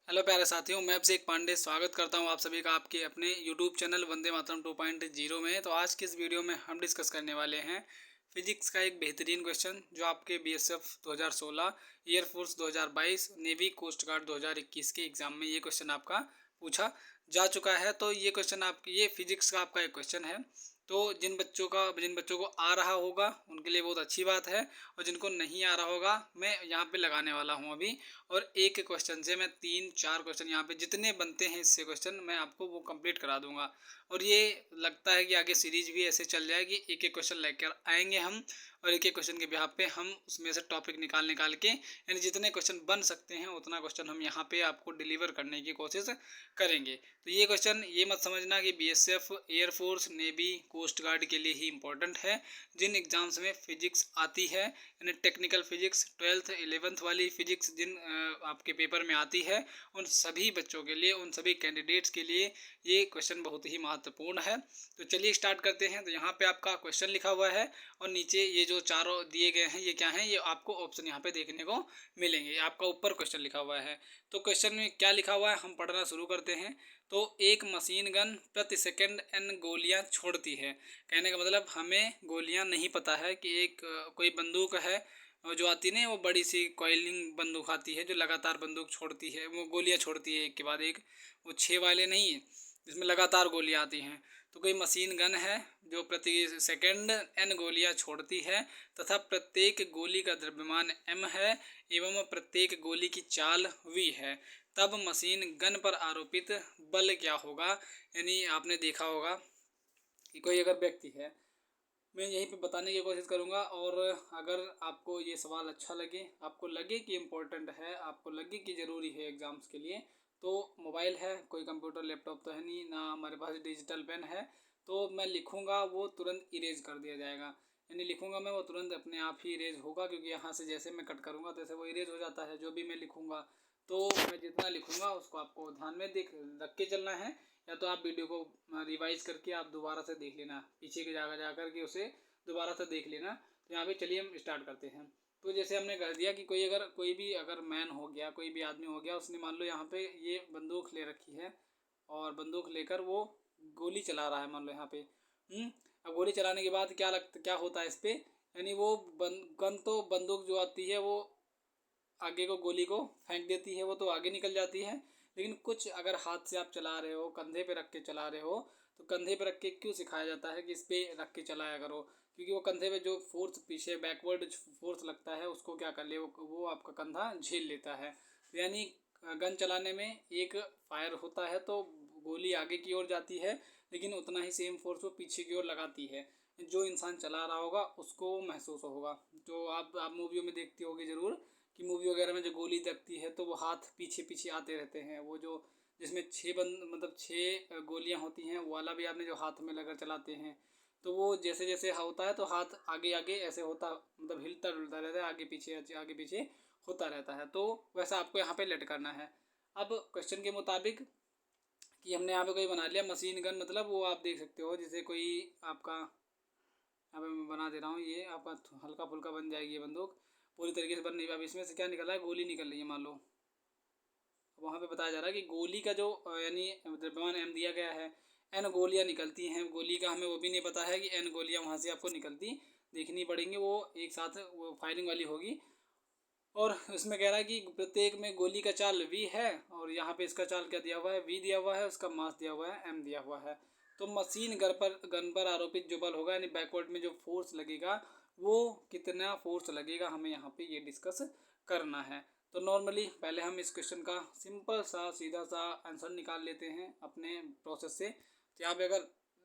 Hello प्यारे साथियों, मैं अभिषेक पांडे स्वागत करता हूं आप सभी का आपके अपने यूट्यूब चैनल वंदे मातरम 2.0 में। तो आज की इस वीडियो में हम डिस्कस करने वाले हैं फिजिक्स का एक बेहतरीन क्वेश्चन जो आपके BSF 2016, air force 2022, navy coast guard 2021 के एग्जाम में ये क्वेश्चन आपका पूछा जा चुका है। तो ये क्वेश्चन आपकी ये फिजिक्स का आपका एक क्वेश्चन है। तो जिन बच्चों को आ रहा होगा उनके लिए बहुत अच्छी बात है, और जिनको नहीं आ रहा होगा मैं यहाँ पे लगाने वाला हूँ अभी। और एक क्वेश्चन से मैं 3-4 क्वेश्चन यहाँ पे जितने बनते हैं इससे क्वेश्चन मैं आपको वो कंप्लीट करा दूंगा। और ये लगता है कि आगे सीरीज भी ऐसे चल जाएगी, एक एक क्वेश्चन लेकर आएंगे हम, और एक एक क्वेश्चन के बिहाफ पे हम उसमें से टॉपिक निकाल निकाल के यानी जितने क्वेश्चन बन सकते हैं उतना क्वेश्चन हम यहाँ पे आपको डिलीवर करने की कोशिश करेंगे। तो ये क्वेश्चन ये मत समझना कि BSF, air force, navy, coast guard के लिए ही इम्पोर्टेंट है। जिन एग्जाम्स में फिजिक्स आती है यानी टेक्निकल फिजिक्स 12th 11th वाली फिजिक्स जिन आपके पेपर में आती है, उन सभी बच्चों के लिए, उन सभी कैंडिडेट्स के लिए ये क्वेश्चन बहुत ही महत्वपूर्ण है। तो चलिए स्टार्ट करते हैं। तो यहाँ पे आपका क्वेश्चन लिखा हुआ है और नीचे ये जो चारों दिए गए हैं ये क्या हैं, ये आपको ऑप्शन यहाँ पे देखने को मिलेंगे। आपका ऊपर क्वेश्चन लिखा हुआ है। तो क्वेश्चन में क्या लिखा हुआ है हम पढ़ना शुरू करते हैं। तो एक मशीन गन प्रति सेकंड n गोलियां छोड़ती है। कहने का मतलब हमें गोलियां नहीं पता है कि एक कोई बंदूक है जो आती नहीं, वो बड़ी सी कॉइलिंग बंदूक आती है जो लगातार बंदूक छोड़ती है, वो गोलियां छोड़ती है एक के बाद एक। वो 6 वाले नहीं है जिसमें लगातार गोलियां आती हैं। तो कोई मशीन गन है जो प्रति सेकंड n गोलियां छोड़ती है तथा प्रत्येक गोली का द्रव्यमान m है एवं प्रत्येक गोली की चाल v है। तब मशीन गन पर आरोपित बल क्या होगा। यानी आपने देखा होगा कि कोई अगर व्यक्ति है, मैं यहीं पे बताने की कोशिश करूँगा। और अगर आपको ये सवाल अच्छा लगे, आपको लगे कि इम्पोर्टेंट है, आपको लगे कि ज़रूरी है एग्ज़ाम्स के लिए, तो मोबाइल है, कोई कंप्यूटर लैपटॉप तो है नहीं ना, हमारे पास डिजिटल पेन है, तो मैं लिखूँगा वो तुरंत इरेज कर दिया जाएगा। यानी लिखूँगा मैं वो तुरंत अपने आप ही इरेज होगा, क्योंकि यहाँ से जैसे मैं कट करूँगा तैसे वो इरेज हो जाता है जो भी मैं लिखूँगा। तो मैं जितना लिखूँगा उसको आपको ध्यान में देख रख के चलना है, या तो आप वीडियो को रिवाइज करके आप दोबारा से देख लेना, पीछे के जगह जा कर के उसे दोबारा से देख लेना। तो यहाँ पे चलिए हम स्टार्ट करते हैं। तो जैसे हमने कर दिया कि कोई भी अगर मैन हो गया, कोई भी आदमी हो गया, उसने मान लो यहाँ पे ये बंदूक ले रखी है और बंदूक लेकर वो गोली चला रहा है मान लो यहाँ पे। अब गोली चलाने के बाद क्या होता है इस पर, यानी वो गन तो बंदूक जो आती है वो आगे को गोली को फेंक देती है, वो तो आगे निकल जाती है। लेकिन कुछ अगर हाथ से आप चला रहे हो, कंधे पे रख के चला रहे हो, तो कंधे पे रख के क्यों सिखाया जाता है कि इस पे रख के चलाया करो, क्योंकि वो कंधे पे जो फोर्स पीछे बैकवर्ड फोर्स लगता है उसको क्या कर ले, वो आपका कंधा झेल लेता है। तो यानी गन चलाने में एक फायर होता है तो गोली आगे की ओर जाती है, लेकिन उतना ही सेम फोर्स वो पीछे की ओर लगाती है। जो इंसान चला रहा होगा उसको महसूस होगा। तो आप मूवियों में देखते होगे ज़रूर कि मूवी वगैरह में जो गोली लगती है तो वो हाथ पीछे पीछे आते रहते हैं। वो जो जिसमें 6 गोलियां होती हैं वो वाला भी आपने जो हाथ में लगकर चलाते हैं, तो वो जैसे जैसे होता है तो हाथ आगे आगे ऐसे होता, मतलब हिलता डुलता रहता है, आगे पीछे होता रहता है। तो वैसा आपको यहाँ पे लेट करना है। अब क्वेश्चन के मुताबिक कि हमने यहाँ पे कोई बना लिया मशीन गन, मतलब वो आप देख सकते हो जैसे कोई आपका, यहाँ पे मैं बना दे रहा हूँ, ये आपका हल्का फुल्का बन जाएगी ये बंदूक, पूरी तरीके से बन नहीं। अब इसमें से क्या निकल रहा है, गोली निकल रही है मान लो। वहाँ पे बताया जा रहा है कि गोली का जो यानी द्रव्यमान एम दिया गया है, एन गोलियाँ निकलती हैं। गोली का हमें वो भी नहीं पता है कि एन गोलियाँ वहाँ से आपको निकलती देखनी पड़ेंगी, वो एक साथ वो फायरिंग वाली होगी। और इसमें कह रहा है कि प्रत्येक में गोली का चाल v है, और यहाँ पे इसका चाल क्या दिया हुआ है, v दिया हुआ है, उसका मास दिया हुआ है, m दिया हुआ है। तो मशीन गन पर आरोपित जो बल होगा यानी बैकवर्ड में जो फोर्स लगेगा वो कितना फोर्स लगेगा, हमें यहाँ पे ये डिस्कस करना है। तो नॉर्मली पहले हम इस क्वेश्चन का सिंपल सा सीधा सा आंसर निकाल लेते हैं अपने प्रोसेस से। तो यहाँ पे अगर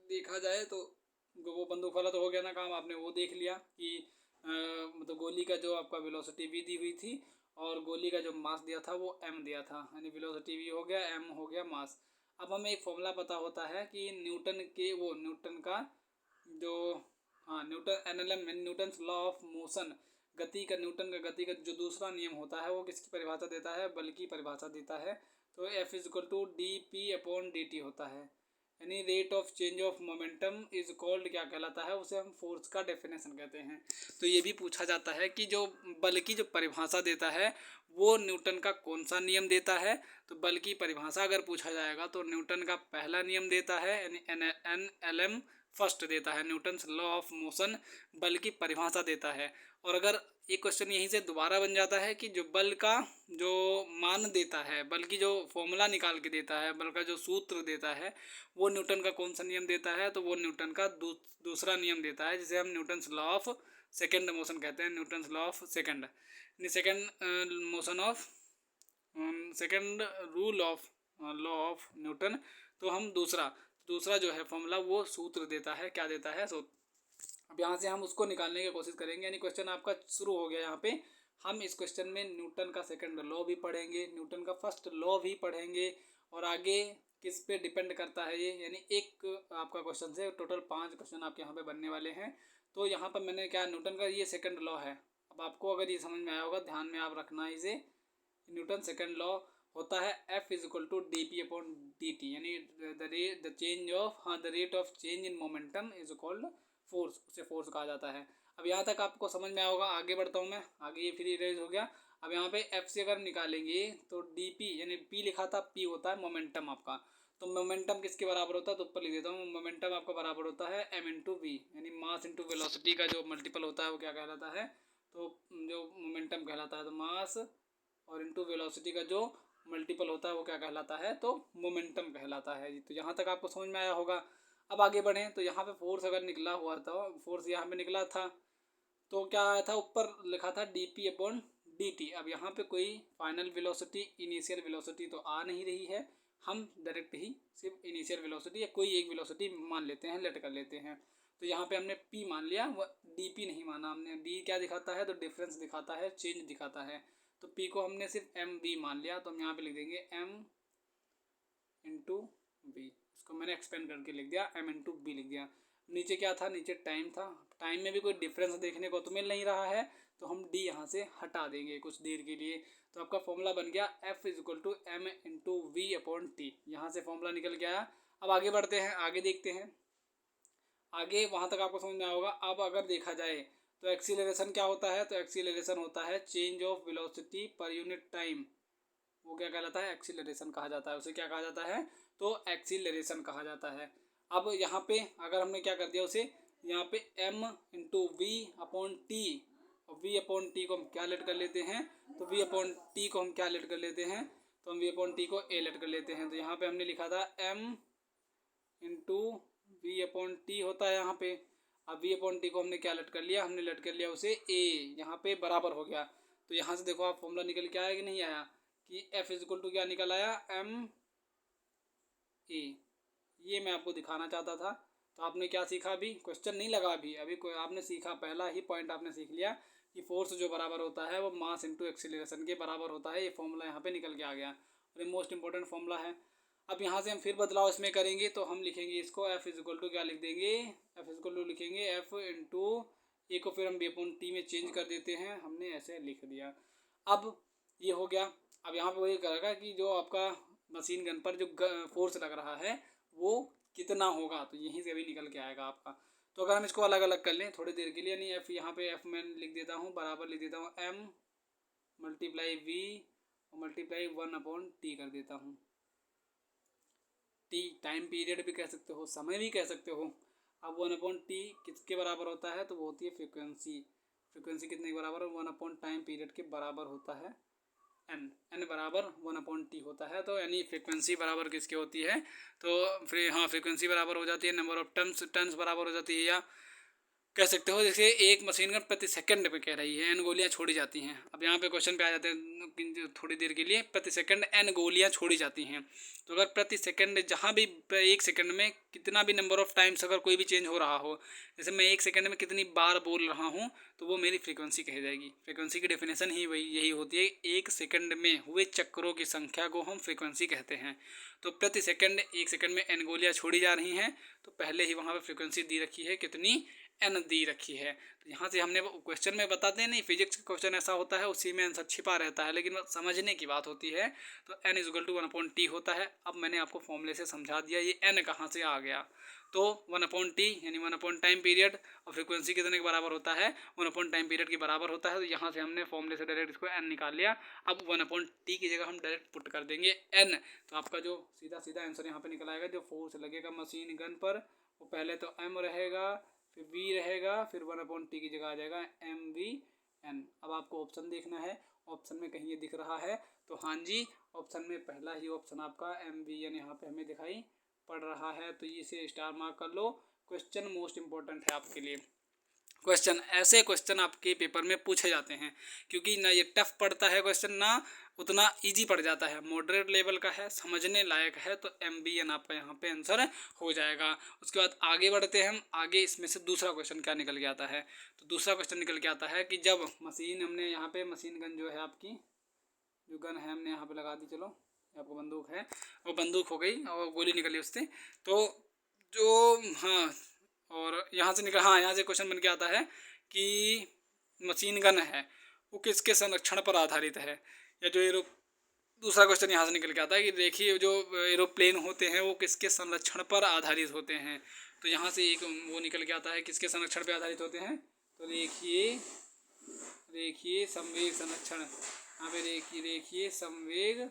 देखा जाए तो वो बंदूक वाला तो हो गया ना काम, आपने वो देख लिया कि मतलब गोली का जो आपका वेलोसिटी v दी हुई थी और गोली का जो मास दिया था वो m दिया था, यानी वेलोसिटी v हो गया, m हो गया मास। अब हमें एक फॉर्मूला पता होता है कि न्यूटन का जो, हाँ Newton NLM Newton's law of motion, Newton का गति का जो दूसरा नियम होता है वो किसकी परिभाषा देता है, बल की परिभाषा देता है। तो F = dp/dt होता है। यानी rate of change of momentum is called क्या कहलाता है, उसे हम फोर्स का डेफिनेशन कहते हैं। तो ये भी पूछा जाता है कि जो बल की जो परिभाषा देता है वो न्यूटन का कौन सा नियम देता है। तो बल की परिभाषा अगर पूछा जाएगा तो न्यूटन का पहला नियम देता है, यानी NLM फर्स्ट देता है, न्यूटन्स लॉ ऑफ मोशन बल की परिभाषा देता है। और अगर एक क्वेश्चन यहीं से दोबारा बन जाता है कि जो बल का जो मान देता है, बल की जो फॉर्मूला निकाल के देता है, बल का जो सूत्र देता है वो न्यूटन का कौन सा नियम देता है, तो वो न्यूटन का दूसरा नियम देता है, जिसे हम Newton's law of second motion कहते हैं। Newton's law of second, second motion of second rule of law of Newton. तो हम दूसरा जो है फॉर्मूला वो सूत्र देता है, क्या देता है, अब यहाँ से हम उसको निकालने की कोशिश करेंगे। यानी क्वेश्चन आपका शुरू हो गया। यहाँ पे हम इस क्वेश्चन में न्यूटन का सेकंड लॉ भी पढ़ेंगे, न्यूटन का फर्स्ट लॉ भी पढ़ेंगे, और आगे किस पे डिपेंड करता है ये, यानी एक आपका क्वेश्चन से टोटल 5 क्वेश्चन आपके यहाँ पे बनने वाले हैं। तो यहाँ पर मैंने क्या, न्यूटन का ये सेकंड लॉ है। अब आपको अगर ये समझ में आया होगा, ध्यान में आप रखना इसे, न्यूटन सेकंड लॉ होता है F is equal to dp/dt, यानी the rate of change in momentum is called force, उसे फोर्स कहा जाता है। अब यहाँ तक आपको समझ में आया होगा। आगे बढ़ता हूँ मैं, आगे ये फ्री रेंज हो गया। अब यहाँ पे F से अगर निकालेंगे तो dp, यानी P लिखा था, P होता है मोमेंटम आपका। तो मोमेंटम किसके बराबर होता है, तो ऊपर लिख देता हूँ, मोमेंटम आपका बराबर होता है m इंटू वी, यानी मास इंटू वेलोसिटी का जो मल्टीपल होता है वो क्या कहलाता है, तो जो मोमेंटम कहलाता है। तो मास और इंटू वेलोसिटी का जो मल्टीपल होता है वो क्या कहलाता है, तो मोमेंटम कहलाता है। तो यहाँ तक आपको समझ में आया होगा। अब आगे बढ़ें तो यहाँ पे फोर्स अगर निकला हुआ था, फोर्स यहाँ पे निकला था, तो क्या आया था, ऊपर लिखा था dp/dt। अब यहाँ पे कोई फाइनल वेलोसिटी, इनिशियल वेलोसिटी तो आ नहीं रही है, हम डायरेक्ट ही सिर्फ इनिशियल वेलोसिटी या कोई एक वेलोसिटी मान लेते हैं, लेट कर लेते हैं। तो यहाँ पे हमने p मान लिया, वो dp नहीं माना हमने। d क्या दिखाता है, तो डिफरेंस दिखाता है, चेंज दिखाता है। तो p को हमने सिर्फ mv मान लिया, तो हम यहाँ पे लिख देंगे m इंटू वी, इसको मैंने एक्सपेंड करके लिख दिया, m इंटू बी लिख दिया। नीचे क्या था, नीचे टाइम था, टाइम में भी कोई डिफरेंस देखने को तो मिल नहीं रहा है, तो हम d यहाँ से हटा देंगे कुछ देर के लिए। तो आपका फॉर्मूला बन गया F is equal to m into v upon t, यहाँ से फॉर्मूला निकल गया। अब आगे बढ़ते हैं, आगे देखते हैं, आगे वहाँ तक आपको समझ में आया होगा। अब अगर देखा जाए तो एक्सीलरेशन क्या होता है, तो एक्सीलरेशन होता है change of velocity per unit time, वो क्या कहलाता है, एक्सीलरेशन कहा जाता है, उसे क्या कहा जाता है, तो एक्सीलरेशन कहा जाता है। अब यहाँ पे अगर हमने क्या कर दिया, उसे यहाँ पे m into v upon t, और वी अपॉन टी को हम क्या लेट कर लेते हैं, तो वी अपॉन टी को हम क्या लेट कर लेते हैं, तो हम वी अपॉन टी को ए लेट कर लेते हैं। तो यहाँ पे हमने लिखा था m into v upon t होता है यहाँ पे। अब वी अपॉन टी को हमने क्या लेट कर लिया, हमने लेट कर लिया उसे a, यहाँ पे बराबर हो गया। तो यहाँ से देखो आप फॉर्मूला निकल के आया कि नहीं आया, कि F इज इक्वल टू क्या निकल आया, m a। ये मैं आपको दिखाना चाहता था। तो आपने क्या सीखा, अभी क्वेश्चन नहीं लगा, अभी कोई आपने सीखा, पहला ही पॉइंट आपने सीख लिया कि फोर्स जो बराबर होता है वो मास इंटू एक्सीलरेशन के बराबर होता है। ये फॉर्मूला यहाँ पे निकल के आ गया, और ये मोस्ट इंपॉर्टेंट फॉर्मूला है। अब यहाँ से हम फिर बदलाव इसमें करेंगे, तो हम लिखेंगे इसको F इज इक्वल टू क्या लिख देंगे, F इज इक्वल टू लिखेंगे F इंटू ए को फिर हम बी अपॉन टी में चेंज कर देते हैं, हमने ऐसे लिख दिया। अब ये हो गया। अब यहाँ पे वही करेगा कि जो आपका मशीन गन पर जो फोर्स लग रहा है वो कितना होगा, तो यहीं से अभी निकल के आएगा आपका। तो अगर हम इसको अलग अलग कर लें थोड़ी देर के लिए, यानी एफ, यहाँ पे एफ मैं लिख देता हूँ, बराबर लिख देता हूँ m multiply we multiply 1/t कर देता हूँ। टी टाइम पीरियड भी कह सकते हो, समय भी कह सकते हो। अब 1/t किसके बराबर होता है, तो वो होती है फ्रिक्वेंसी। फ्रिक्वेंसी कितने के बराबर, 1 टाइम पीरियड के बराबर होता है n बराबर 1/t होता है। तो यानी फ्रिक्वेंसी बराबर किसकी होती है, तो फिर हाँ फ्रिक्वेंसी बराबर हो जाती है नंबर ऑफ टर्न्स बराबर हो जाती है, या कह सकते हो जैसे एक मशीन गन प्रति सेकंड पे कह रही है n गोलियां छोड़ी जाती हैं। अब यहाँ पे क्वेश्चन पे आ जाते हैं, थोड़ी देर के लिए प्रति सेकंड n गोलियां छोड़ी जाती हैं। तो अगर प्रति सेकंड जहाँ भी एक सेकंड में कितना भी नंबर ऑफ टाइम्स अगर कोई भी चेंज हो रहा हो, जैसे मैं एक सेकंड में कितनी बार बोल रहा हूँ, तो वो मेरी फ्रीक्वेंसी कही जाएगी। फ्रीक्वेंसी की डेफिनेशन ही यही होती है, एक सेकंड में हुए चक्रों की संख्या को हम फ्रीक्वेंसी कहते हैं। तो प्रति सेकंड एक सेकंड में n गोलियाँ छोड़ी जा रही हैं, तो पहले ही वहाँ पर फ्रीक्वेंसी दी रखी है कितनी, n दी रखी है। तो यहाँ से हमने क्वेश्चन में बताते हैं नहीं, फिजिक्स का क्वेश्चन ऐसा होता है, उसी में आंसर छिपा रहता है, लेकिन समझने की बात होती है। तो n = 1/t होता है। अब मैंने आपको फॉर्मूले से समझा दिया ये n कहाँ से आ गया। तो 1/t यानी 1 टाइम पीरियड, और फ्रीक्वेंसी कितने के बराबर होता है, 1 टाइम पीरियड के बराबर होता है। तो यहाँ से हमने फॉर्मूले से डायरेक्ट इसको n निकाल लिया। अब 1/t की जगह हम डायरेक्ट पुट कर देंगे n। तो आपका जो सीधा सीधा आंसर यहाँ पे निकल आएगा, जो फोर्स लगेगा मशीन गन पर वो पहले तो m रहेगा, फिर v रहेगा, फिर 1/t की जगह आ जाएगा mvn। अब आपको ऑप्शन देखना है, ऑप्शन में कहीं ये दिख रहा है तो हाँ जी, ऑप्शन में पहला ही ऑप्शन आपका mvn यहाँ पे हमें दिखाई पड़ रहा है। तो इसे स्टार मार्क कर लो। क्वेश्चन मोस्ट इंपॉर्टेंट है आपके लिए। क्वेश्चन ऐसे क्वेश्चन आपके पेपर में पूछे जाते हैं, क्योंकि ना ये टफ पड़ता है क्वेश्चन, ना उतना इजी पड़ जाता है, मॉडरेट लेवल का है, समझने लायक है। तो MBN आपका यहाँ पे आंसर हो जाएगा। उसके बाद आगे बढ़ते हैं हम। आगे इसमें से दूसरा क्वेश्चन क्या निकल के आता है, तो दूसरा क्वेश्चन निकल के आता है कि जब मशीन, हमने यहाँ पे मशीन गन जो है आपकी, जो गन है हमने यहाँ पे लगा दी, चलो आपको बंदूक है, वो बंदूक हो गई और गोली निकली उससे। तो जो हाँ, और यहाँ से निकल, हाँ यहाँ से क्वेश्चन बन के आता है कि मशीन गन है वो किसके संरक्षण पर आधारित है, या जो दूसरा क्वेश्चन यहाँ से निकल के आता है कि देखिए जो एरोप्लेन होते हैं वो किसके संरक्षण पर आधारित होते हैं। तो यहाँ से एक वो निकल के आता है किसके संरक्षण पर आधारित होते हैं। तो देखिए संवेग संरक्षण, यहाँ पे देखिए संवेग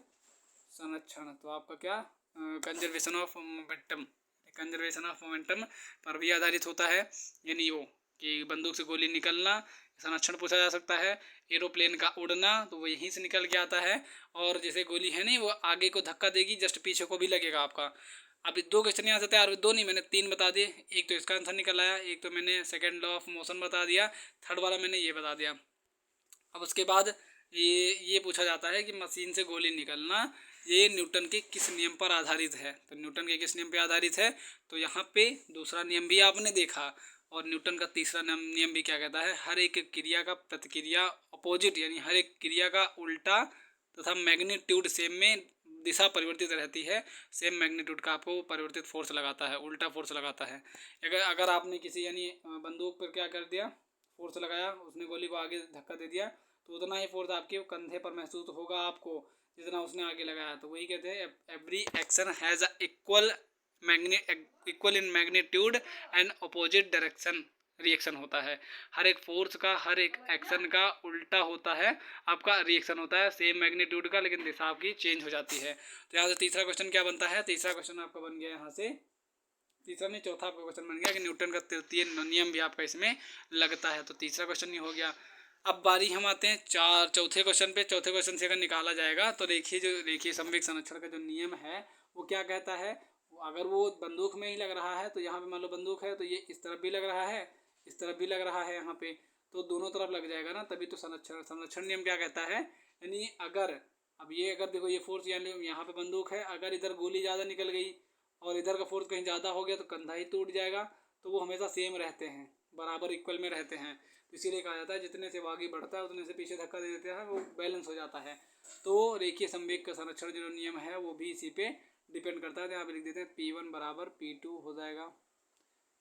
संरक्षण। तो आपका क्या, conservation of momentum, conservation of momentum पर भी आधारित होता है। यानी वो कि बंदूक से गोली निकलना संरक्षण पूछा जा सकता है। एरोप्लेन का उड़ना तो वो यहीं से निकल के आता है। और जैसे गोली है नहीं, वो आगे को धक्का देगी, जस्ट पीछे को भी लगेगा आपका। अब 2 क्वेश्चन यहाँ से तैयार हुए, 2 नहीं मैंने 3 बता दिए। एक तो इसका आंसर निकल आया, एक तो मैंने सेकेंड लॉ ऑफ मोशन बता दिया, थर्ड वाला मैंने ये बता दिया। अब उसके बाद ये पूछा जाता है कि मशीन से गोली निकलना ये न्यूटन के किस नियम पर आधारित है। तो न्यूटन के किस नियम पर आधारित है, तो यहाँ पे दूसरा नियम भी आपने देखा, और न्यूटन का तीसरा नियम भी क्या कहता है, हर एक क्रिया का प्रतिक्रिया अपोजिट, यानी हर एक क्रिया का उल्टा तथा मैग्नीट्यूड सेम में दिशा परिवर्तित रहती है, सेम मैग्नीट्यूड का आपको परिवर्तित फोर्स लगाता है, उल्टा फोर्स लगाता है। अगर आपने किसी यानी बंदूक पर क्या कर दिया, फोर्स लगाया, उसने गोली को आगे धक्का दे दिया, तो उतना ही फोर्स आपके कंधे पर महसूस होगा आपको जितना उसने आगे लगाया। तो वही कहते हैं every action has a equal in magnitude and opposite direction reaction होता है। हर एक फोर्स का, हर एक एक्शन का उल्टा होता है आपका रिएक्शन होता है, सेम मैग्नीट्यूड का, लेकिन दिशा आपकी चेंज हो जाती है। तो यहाँ से तीसरा क्वेश्चन क्या बनता है, तीसरा क्वेश्चन आपका बन गया यहाँ से, तीसरा नहीं चौथा आपका क्वेश्चन बन गया कि न्यूटन का तृतीय नियम भी आपका इसमें लगता है। तो तीसरा क्वेश्चन नहीं हो गया। अब बारी हम आते हैं चौथे क्वेश्चन पे। चौथे क्वेश्चन से अगर निकाला जाएगा तो देखिए संवेग संरक्षण का जो नियम है वो क्या कहता है। अगर वो बंदूक में ही लग रहा है तो यहाँ पे मान लो बंदूक है तो ये इस तरफ भी लग रहा है, इस तरफ भी लग रहा है यहाँ पे, तो दोनों तरफ लग जाएगा ना, तभी तो संरक्षण नियम क्या कहता है। यानी अगर अब ये अगर देखो ये फोर्स यानी यहाँ पे बंदूक है, अगर इधर गोली ज़्यादा निकल गई और इधर का फोर्स कहीं ज़्यादा हो गया तो कंधा ही टूट जाएगा। तो वो हमेशा सेम रहते हैं, बराबर इक्वल में रहते हैं। तो इसीलिए कहा जाता है जितने से वो आगे बढ़ता है उतने से पीछे धक्का दे देते हैं, वो बैलेंस हो जाता है। तो रेखीय संवेग का संरक्षण जो नियम है वो भी इसी पे डिपेंड करता है। तो यहाँ पे लिख देते हैं P1 बराबर P2 हो जाएगा।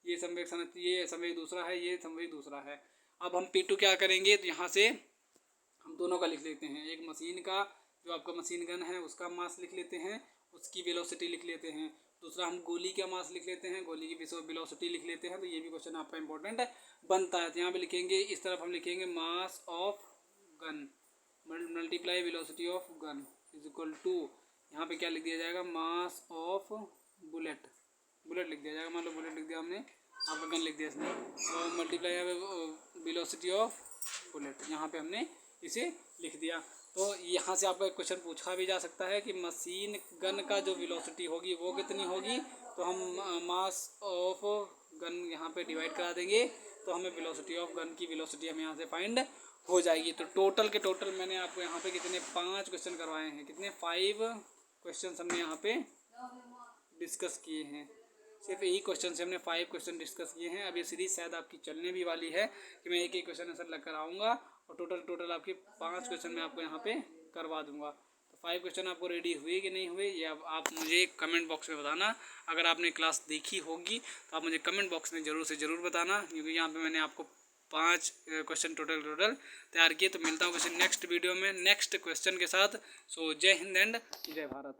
ये संवेग दूसरा है, ये संवेग दूसरा है। अब हम P2 क्या करेंगे, तो यहाँ से हम दोनों का लिख लेते हैं। एक मशीन का जो आपका मशीन गन है उसका मास लिख लेते हैं, उसकी वेलोसिटी लिख लेते हैं। दूसरा हम गोली का मास लिख लेते हैं, गोली की वेलोसिटी लिख लेते हैं। तो ये भी क्वेश्चन आपका इंपॉर्टेंट बनता है। तो यहाँ पे लिखेंगे, इस तरफ हम लिखेंगे mass of gun multiply velocity of gun is equal to, यहाँ पे क्या लिख दिया जाएगा, मास ऑफ बुलेट लिख दिया जाएगा। मान लो बुलेट लिख दिया हमने, आपका गन लिख दिया इसमें, और मल्टीप्लाई यहाँ पे वेलोसिटी ऑफ बुलेट, यहाँ पे हमने इसे लिख दिया। तो यहाँ से आपका एक क्वेश्चन पूछा भी जा सकता है कि मशीन गन का जो वेलोसिटी होगी वो कितनी होगी। तो हम मास ऑफ गन यहाँ पे डिवाइड करा देंगे तो हमें वेलोसिटी ऑफ गन की वेलोसिटी हमें यहाँ से फाइंड हो जाएगी। तो टोटल के टोटल मैंने आपको यहाँ पे कितने 5 क्वेश्चन करवाए हैं, कितने 5 क्वेश्चन हमने यहाँ पे डिस्कस किए हैं। सिर्फ यही क्वेश्चन से हमने 5 क्वेश्चन डिस्कस किए हैं। अब ये सीरीज शायद आपकी चलने भी वाली है कि मैं एक क्वेश्चन आंसर लग कर आऊँगा और टोटल आपके 5 क्वेश्चन मैं आपको यहाँ पे करवा दूँगा। तो 5 क्वेश्चन आपको रेडी हुए कि नहीं हुए, ये अब आप मुझे कमेंट बॉक्स में बताना। अगर आपने क्लास देखी होगी तो आप मुझे कमेंट बॉक्स में ज़रूर से ज़रूर बताना, क्योंकि यहाँ पे मैंने आपको 5 क्वेश्चन टोटल तैयार किए। तो मिलता हूँ किसी नेक्स्ट वीडियो में नेक्स्ट क्वेश्चन के साथ। सो जय हिंद एंड जय भारत।